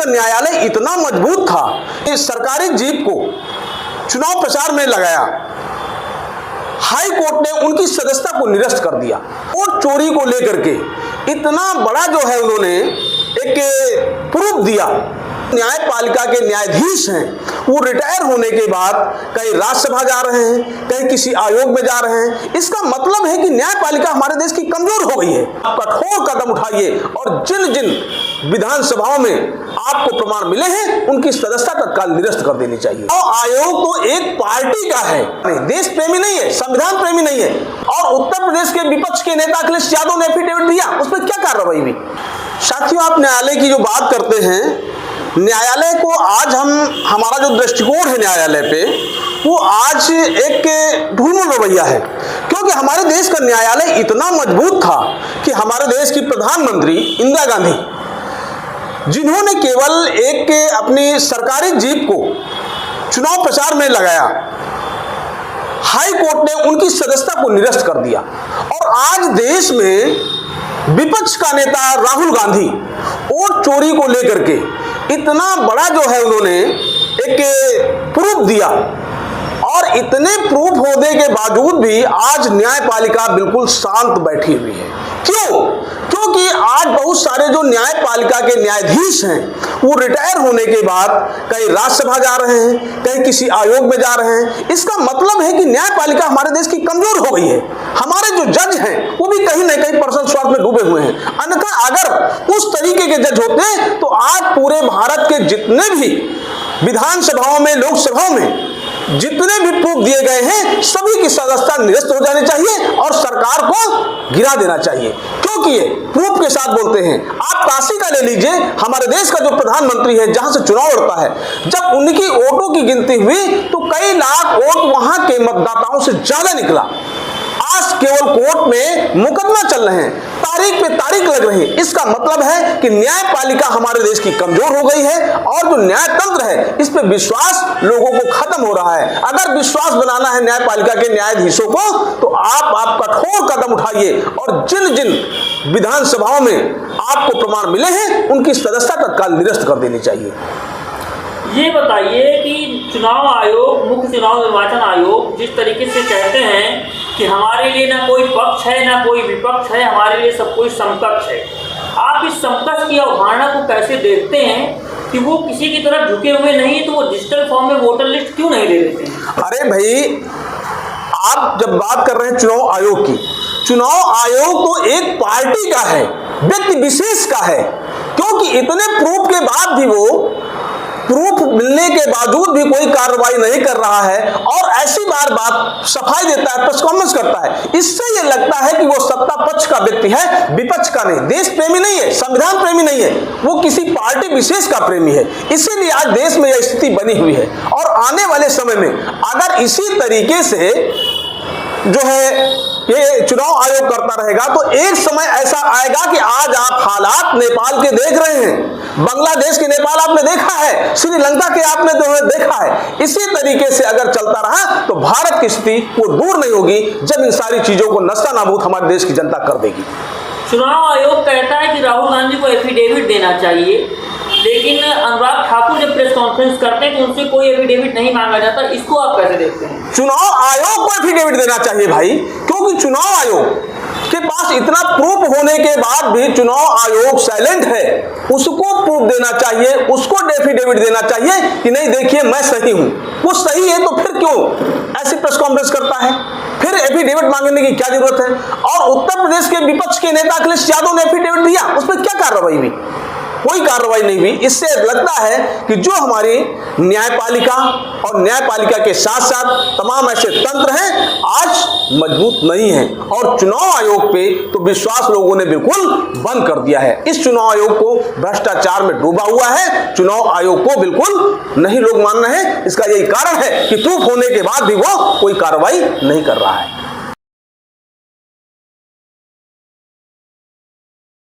न्यायालय इतना मजबूत था कि सरकारी जीप को चुनाव प्रचार में लगाया, हाई कोर्ट ने उनकी सदस्यता को निरस्त कर दिया। वोट चोरी को लेकर के इतना बड़ा जो है उन्होंने एक प्रूफ दिया। न्यायपालिका के न्यायाधीश हैं, वो रिटायर होने के बाद कहीं राज्यसभा जा रहे हैं, कहीं किसी आयोग में जा रहे हैं। इसका मतलब है कि न्यायपालिका हमारे देश की कमजोर हो गई है। आप कठोर कदम उठाइए और जिन जिन विधानसभाओं में आपको प्रमाण मिले हैं उनकी सदस्यता तत्काल निरस्त कर देनी चाहिए। और आयोग तो एक पार्टी का है, देश प्रेमी नहीं है, संविधान प्रेमी नहीं है। और उत्तर प्रदेश के विपक्ष के नेता अखिलेश यादव ने एफिडेविट दिया, उस पर क्या कार्रवाई हुई? साथियों, आप न्यायालय की जो बात करते हैं, न्यायालय को आज हमारा जो दृष्टिकोण है न्यायालय पे, वो आज एक ढूंढ रवैया है। क्योंकि हमारे देश का न्यायालय इतना मजबूत था कि हमारे देश की प्रधानमंत्री इंदिरा गांधी, जिन्होंने केवल एक अपनी सरकारी जीप को चुनाव प्रचार में लगाया, हाई कोर्ट ने उनकी सदस्यता को निरस्त कर दिया। और आज देश में विपक्ष का नेता राहुल गांधी वोट चोरी को लेकर के इतना बड़ा जो है उन्होंने एक प्रूफ दिया। और इतने प्रूफ होने के बावजूद भी आज न्यायपालिका बिल्कुल शांत बैठी हुई है। क्यों? क्योंकि आज बहुत सारे जो न्यायपालिका के न्यायाधीश हैं, वो रिटायर होने के बाद कहीं राज्यसभा जा रहे हैं, कहीं किसी आयोग में जा रहे हैं। इसका मतलब है कि न्यायपालिका हमारे देश की कमजोर हो गई है। हमारे जो जज हैं वो भी कहीं न कहीं पर्सनल स्वार्थ में डूबे हुए हैं। अन्यथा अगर उस तरीके के जज होते तो आज पूरे भारत के जितने भी विधानसभाओं में, लोकसभाओं में जितने भी प्रूफ दिए गए हैं, सभी की सदस्यता निरस्त हो जानी चाहिए और सरकार को गिरा देना चाहिए। क्योंकि ये प्रूफ के साथ बोलते हैं। आप काशी का ले लीजिए, हमारे देश का जो प्रधानमंत्री है, जहां से चुनाव लड़ता है, जब उनकी वोटों की गिनती हुई तो कई लाख वोट वहां के मतदाताओं से ज्यादा निकला। आज केवल कोर्ट में मुकदमा चल रहे हैं, तारीख पे तारीख लग रही है। इसका मतलब है कि न्यायपालिका हमारे देश की कमजोर हो गई है और जो न्यायतंत्र है, इस पे विश्वास लोगों को खत्म हो रहा है। अगर विश्वास बनाना है न्यायपालिका के न्यायाधीशों को, तो आप कठोर कदम उठाइए और जिन जिन विधानसभाओं में आपको प्रमाण मिले हैं उनकी सदस्यता तत्काल निरस्त कर देनी चाहिए। ये बताइए कि चुनाव आयोग, मुख्य चुनाव निर्वाचन आयोग जिस तरीके से कहते हैं कि हमारे लिए ना कोई पक्ष है ना कोई विपक्ष है, हमारे लिए सब कोई समकक्ष है, आप इस समकक्ष की अवधारणा को कैसे देखते हैं कि वो किसी की तरफ झुके हुए नहीं, तो वो डिजिटल फॉर्म में वोटर लिस्ट क्यों नहीं दे देते हैं? अरे भाई, आप जब बात कर रहे हैं चुनाव आयोग की, चुनाव आयोग तो एक पार्टी का है, व्यक्ति विशेष का है। क्योंकि इतने प्रूफ के बाद भी वो प्रूफ मिलने के बावजूद भी कोई कार्रवाई नहीं कर रहा है और ऐसी बार बात सफाई देता है, प्रेस कॉन्फ्रेंस करता है। इससे ये लगता है कि वो सत्ता पक्ष का व्यक्ति है, विपक्ष का नहीं। देश प्रेमी नहीं है, संविधान प्रेमी नहीं है, वो किसी पार्टी विशेष का प्रेमी है। इसीलिए आज देश में यह स्थिति बनी हुई है। और आने वाले समय में अगर इसी तरीके से जो है ये चुनाव आयोग करता रहेगा तो एक समय ऐसा आएगा कि आज आप हालात नेपाल के देख रहे हैं, बांग्लादेश के नेपाल आपने देखा है, श्रीलंका के आपने देखा है। इसी तरीके से अगर चलता रहा तो भारत की स्थिति वो दूर नहीं होगी जब इन सारी चीजों को नस्तानाबूद हमारे देश की जनता कर देगी। चुनाव आयोग कहता है कि राहुल गांधी को एफिडेविट देना चाहिए, लेकिन अनुराग ठाकुर जब प्रेस कॉन्फ्रेंस करते हैं तो उनसे कोई एफिडेविट नहीं मांगा जाता। इसको आप कैसे देखते हैं? चुनाव आयोग को एफिडेविट देना चाहिए भाई, क्योंकि चुनाव आयोग के पास इतना प्रूफ होने के बाद भी चुनाव आयोग साइलेंट है। उसको प्रूफ देना चाहिए, उसको एफिडेविट देना चाहिए कि नहीं देखिए मैं सही हूं। वो सही है तो फिर क्यों ऐसी प्रेस कॉन्फ्रेंस करता है? फिर एफिडेविट मांगने की क्या जरूरत है? और उत्तर प्रदेश के विपक्ष के नेता अखिलेश यादव ने एफिडेविट दिया, उस पर क्या कार्रवाई हुई? कोई कार्रवाई नहीं हुई। इससे लगता है कि जो हमारी न्यायपालिका और न्यायपालिका के साथ साथ तमाम ऐसे तंत्र हैं आज मजबूत नहीं है। और चुनाव आयोग पे तो विश्वास लोगों ने बिल्कुल बंद कर दिया है। इस चुनाव आयोग को भ्रष्टाचार में डूबा हुआ है, चुनाव आयोग को बिल्कुल नहीं लोग मान रहे हैं। इसका यही कारण है कि प्रूफ होने के बाद भी वो कोई कार्रवाई नहीं कर रहा है।